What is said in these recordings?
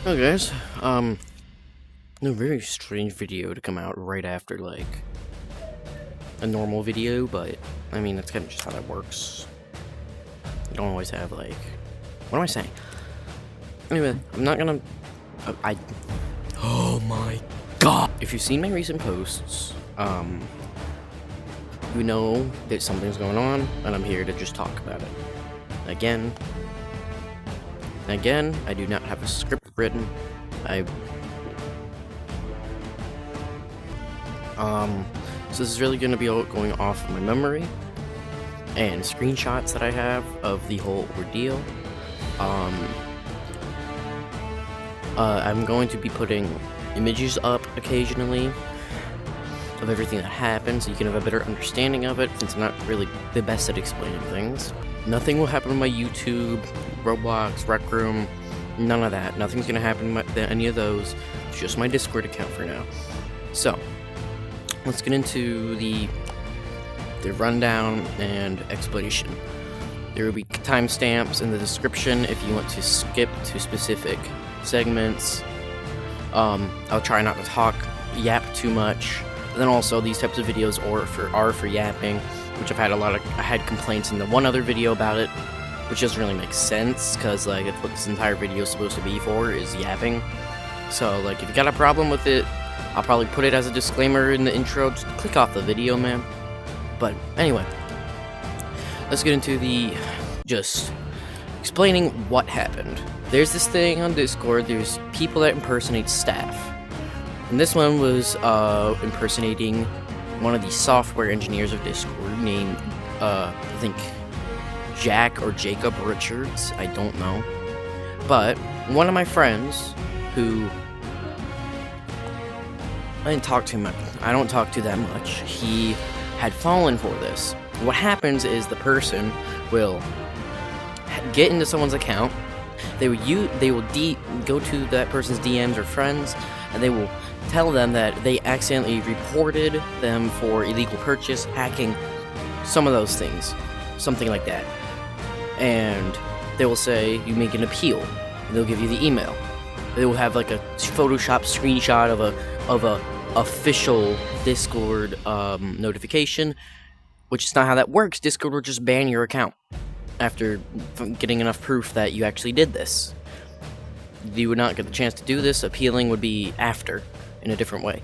Hello guys, a very strange video to come out right after, like, a normal video, but, I mean, that's kind of just how that works. You don't always have, like, what am I saying? Anyway, I'm not gonna, oh my god! If you've seen my recent posts, you know that something's going on, and I'm here to just talk about it. Again, I do not have a script written. So this is really going to be all going off of my memory and screenshots that I have of the whole ordeal. I'm going to be putting images up occasionally of everything that happened, so you can have a better understanding of it, since I'm not really the best at explaining things. Nothing will happen on my YouTube, Roblox, Rec Room, none of that. Nothing's gonna happen to any of those. It's just my Discord account for now. So, let's get into the rundown and explanation. There will be timestamps in the description if you want to skip to specific segments. I'll try not to yap too much. And then also, these types of videos are for yapping, which I had complaints in the one other video about it, which doesn't really make sense, because, like, it's what this entire video is supposed to be for, is yapping. So, like, if you got a problem with it, I'll probably put it as a disclaimer in the intro. Just click off the video, man. But, anyway, let's get into just explaining what happened. There's this thing on Discord, there's people that impersonate staff. And this one was impersonating one of the software engineers of Discord named, I think, Jack or Jacob Richards. I don't know. But one of my friends, who I didn't talk to much, I don't talk to that much, he had fallen for this. What happens is the person will get into someone's account, they will go to that person's DMs or friends, and they will tell them that they accidentally reported them for illegal purchase, hacking, some of those things, something like that. And they will say you make an appeal, and they'll give you the email. They will have like a Photoshop screenshot of a official Discord notification, which is not how that works. Discord will just ban your account after getting enough proof that you actually did this. You would not get the chance to do this. Appealing would be after, in a different way.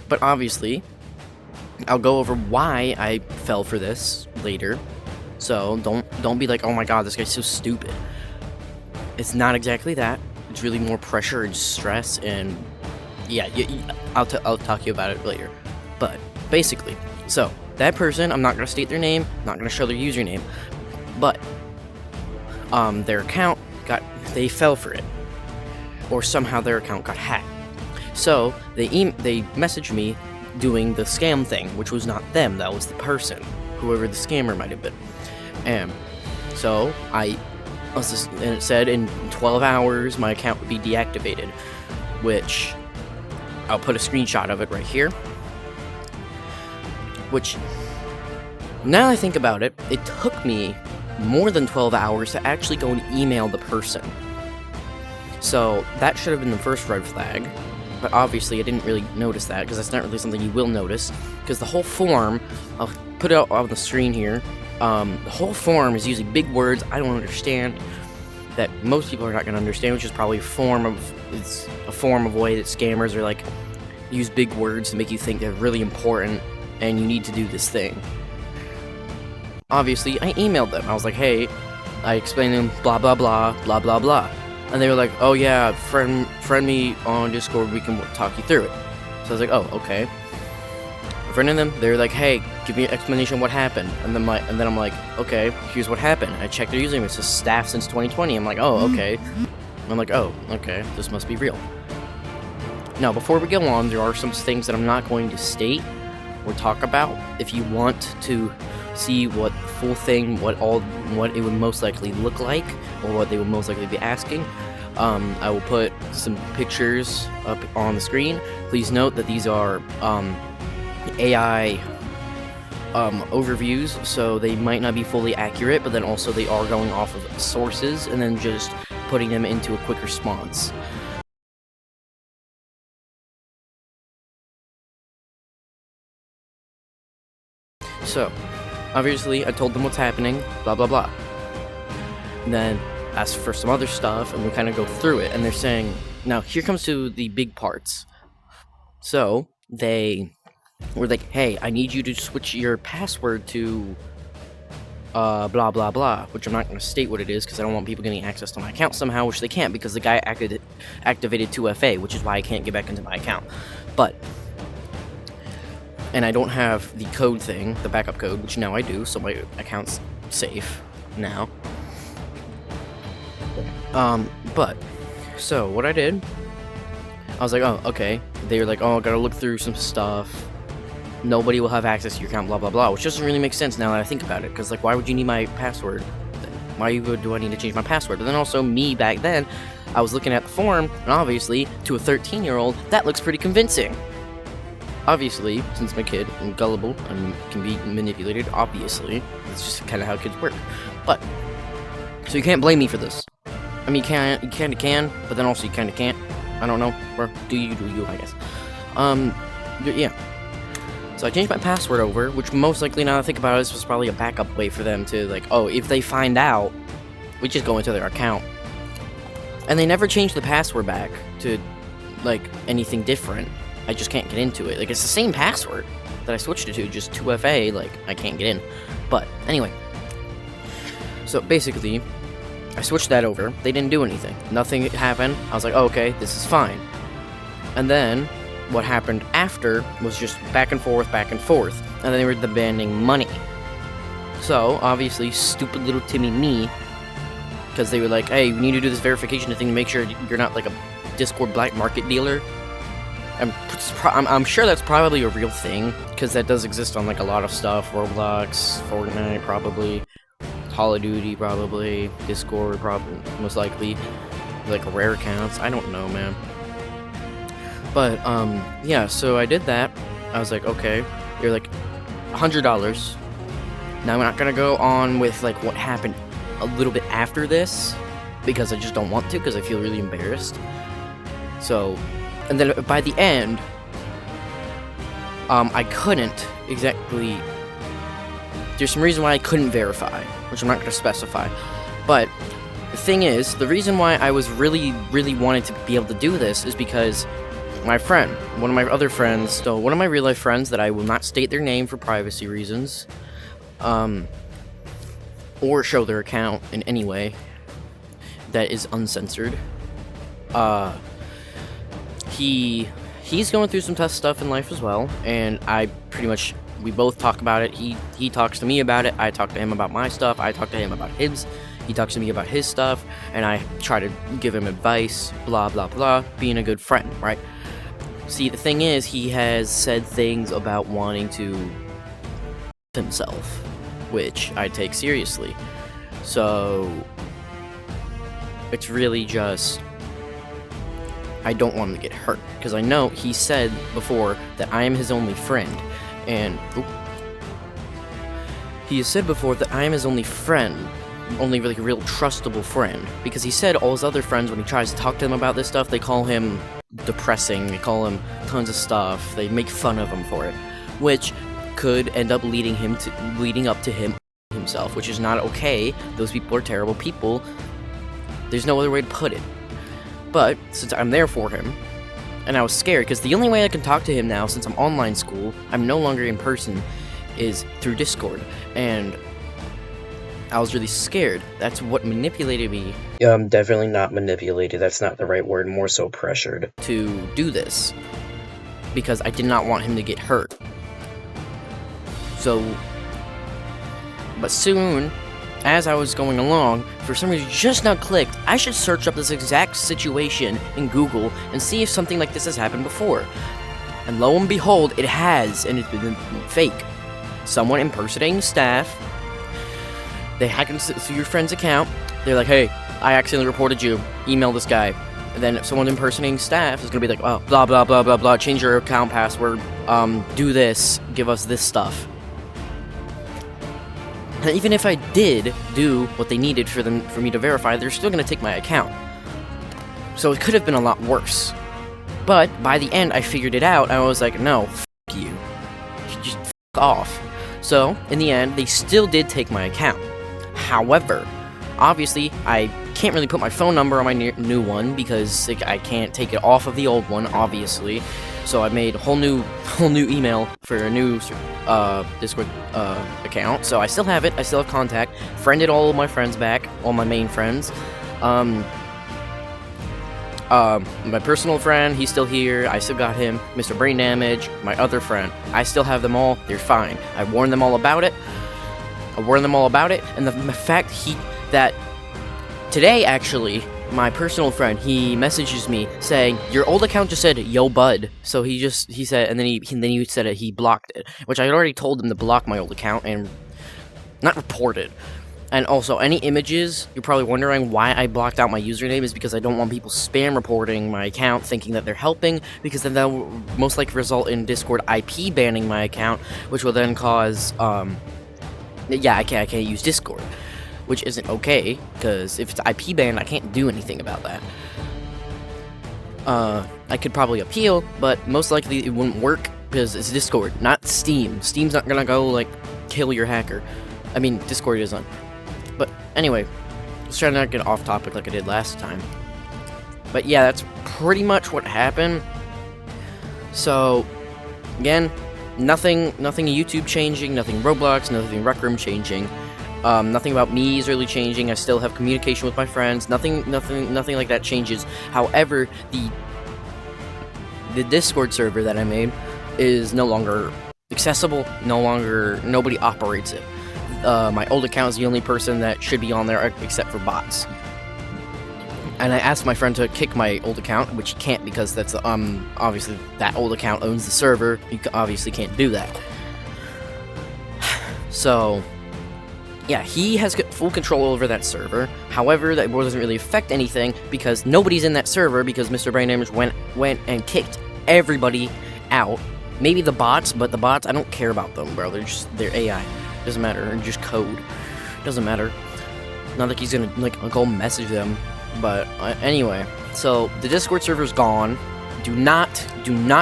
But obviously, I'll go over why I fell for this later. So don't be like, oh my god, this guy's so stupid. It's not exactly that. It's really more pressure and stress, and yeah, I'll talk to you about it later. But basically, so that person, I'm not gonna state their name, not gonna show their username, but their account they fell for it, or somehow their account got hacked. So they messaged me doing the scam thing, which was not them, that was the person, whoever the scammer might have been. And so and it said in 12 hours my account would be deactivated, which I'll put a screenshot of it right here. Which, now that I think about it, it took me more than 12 hours to actually go and email the person. So that should have been the first red flag, but obviously I didn't really notice that, because that's not really something you will notice, because the whole form, I'll put it out on the screen here, the whole form is using big words I don't understand, that most people are not going to understand, which is probably a form of way that scammers are like, use big words to make you think they're really important, and you need to do this thing. Obviously, I emailed them. I was like, hey, I explained to them, blah, blah, blah, blah, blah, blah. And they were like, oh yeah, friend me on Discord, we can talk you through it. So I was like, oh, okay. I friended them, they were like, hey, give me an explanation of what happened. And then I'm like, okay, here's what happened. I checked their username, it says staff since 2020. I'm like, oh, okay. I'm like, oh, okay, this must be real. Now, before we go on, there are some things that I'm not going to state or talk about. If you want to see what the full thing, what it would most likely look like, or what they would most likely be asking, I will put some pictures up on the screen. Please note that these are AI overviews, so they might not be fully accurate, but then also they are going off of sources and then just putting them into a quick response. So, obviously, I told them what's happening, blah blah blah. And then asked for some other stuff, and we kind of go through it. And they're saying, now here comes to the big parts. So they were like, "Hey, I need you to switch your password to blah blah blah," which I'm not going to state what it is because I don't want people getting access to my account somehow, which they can't because the guy activated 2FA, which is why I can't get back into my account. And I don't have the code thing, the backup code, which now I do, so my account's safe now. So what I did, I was like, oh, okay. They were like, oh, I gotta look through some stuff. Nobody will have access to your account, blah, blah, blah, which doesn't really make sense now that I think about it, because, like, why would you need my password? Why do I need to change my password? But then also, me, back then, I was looking at the form, and obviously, to a 13-year-old, that looks pretty convincing. Obviously, since I'm a kid, I'm gullible, and can be manipulated, obviously. It's just kind of how kids work. But, so you can't blame me for this. I mean, you kinda can, but then also you kinda can't. I don't know, or do you, I guess. Yeah. So I changed my password over, which most likely, now that I think about it, this was probably a backup way for them to, like, oh, if they find out, we just go into their account. And they never changed the password back to, like, anything different. I just can't get into it. Like, it's the same password that I switched it to, just 2FA, like, I can't get in. But, anyway. So, basically, I switched that over. They didn't do anything. Nothing happened. I was like, oh, okay, this is fine. And then, what happened after was just back and forth, and then they were demanding money. So, obviously, stupid little Timmy me, because they were like, hey, we need to do this verification thing to make sure you're not, like, a Discord black market dealer. I'm sure that's probably a real thing, because that does exist on, like, a lot of stuff. Roblox, Fortnite, probably. Call of Duty, probably. Discord, probably, most likely. Like, rare accounts. I don't know, man. But, yeah, so I did that. I was like, okay. You're like, $100. Now, I'm not gonna go on with, like, what happened a little bit after this, because I just don't want to, because I feel really embarrassed. So, and then by the end, I couldn't exactly... There's some reason why I couldn't verify, which I'm not going to specify. But the thing is, the reason why I was really wanting to be able to do this is because my friend, one of my other friends, so one of my real life friends that I will not state their name for privacy reasons, or show their account in any way that is uncensored. He's going through some tough stuff in life as well, and we both talk about it. He talks to me about it, I talk to him about my stuff, I talk to him about his, he talks to me about his stuff, and I try to give him advice, blah blah blah, being a good friend, right? See, the thing is, he has said things about wanting to himself, which I take seriously. So, it's really just, I don't want him to get hurt, because I know he said before that I am his only friend, and he has said before that I am his only friend, only really real trustable friend, because he said all his other friends, when he tries to talk to them about this stuff, they call him depressing, they call him tons of stuff, they make fun of him for it, which could end up leading up to him himself, which is not okay. Those people are terrible people. There's no other way to put it. But since I'm there for him, and I was scared, because the only way I can talk to him now, since I'm online school, I'm no longer in person, is through Discord, and I was really scared. That's what manipulated me. Definitely not manipulated, that's not the right word, more so pressured. To do this, because I did not want him to get hurt. So, but soon, as I was going along, for some reason just now clicked, I should search up this exact situation in Google and see if something like this has happened before. And lo and behold, it has, and it's been fake. Someone impersonating staff, they hack into your friend's account, they're like, hey, I accidentally reported you, email this guy. And then someone impersonating staff is gonna be like, oh, blah blah blah blah blah, change your account password, do this, give us this stuff. And even if I did do what they needed for me to verify, they're still going to take my account. So it could have been a lot worse. But by the end, I figured it out. I was like, no, f*** you. Just f*** off. So, in the end, they still did take my account. However, obviously, I can't really put my phone number on my new one because I can't take it off of the old one, obviously. So I made a whole new email for a new Discord account. So I still have it. I still have contact. Friended all of my friends back, all my main friends. My personal friend, he's still here. I still got him. Mr. Brain Damage, my other friend, I still have them all. They're fine. I warned them all about it. And the fact that today, actually, my personal friend, he messages me saying, your old account just said, yo, bud. So he said, and then he said it, he blocked it, which I had already told him to block my old account and not report it. And also, any images, you're probably wondering why I blocked out my username is because I don't want people spam reporting my account thinking that they're helping, because then that will most likely result in Discord IP banning my account, which will then cause, yeah, I can't use Discord, which isn't okay, because if it's IP banned, I can't do anything about that. I could probably appeal, but most likely it wouldn't work, because it's Discord, not Steam. Steam's not gonna go, like, kill your hacker. I mean, Discord isn't. But anyway, let's try to not get off topic like I did last time. But yeah, that's pretty much what happened. So, again, nothing YouTube changing, nothing Roblox, nothing Rec Room changing. Nothing about me is really changing. I still have communication with my friends. Nothing like that changes. However, the Discord server that I made is no longer accessible. Nobody operates it. My old account is the only person that should be on there except for bots. And I asked my friend to kick my old account, which he can't because that's obviously that old account owns the server. You obviously can't do that. So yeah, he has full control over that server. However, that doesn't really affect anything because nobody's in that server because Mr. Brain Damage went and kicked everybody out. Maybe the bots, but the bots, I don't care about them, bro. They're AI. Doesn't matter. Or just code. Doesn't matter. Not like he's gonna like go message them. But anyway, so the Discord server's gone. Do not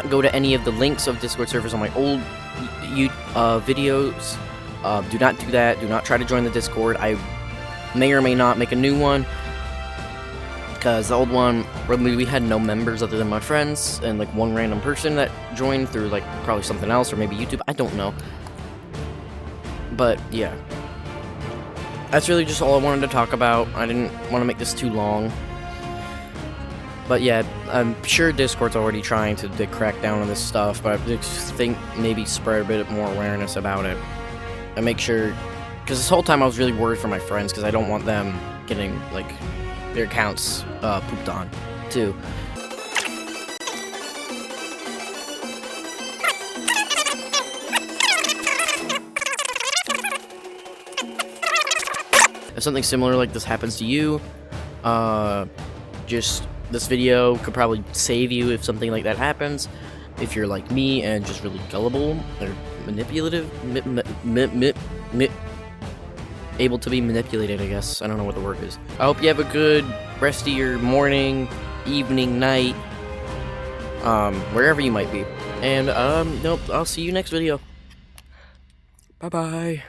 go to any of the links of Discord servers on my old videos. Do not do that. Do not try to join the Discord. I may or may not make a new one because the old one, we had no members other than my friends and like one random person that joined through like probably something else or maybe YouTube. I don't know. But yeah, that's really just all I wanted to talk about. I didn't want to make this too long. But yeah, I'm sure Discord's already trying to crack down on this stuff, but I just think maybe spread a bit more awareness about it. And make sure, because this whole time I was really worried for my friends, because I don't want them getting, like, their accounts pooped on, too. If something similar like this happens to you, just this video could probably save you if something like that happens. If you're like me and just really gullible or manipulative, able to be manipulated, I guess. I don't know what the word is. I hope you have a good rest of your morning, evening, night, wherever you might be. And, nope, I'll see you next video. Bye-bye.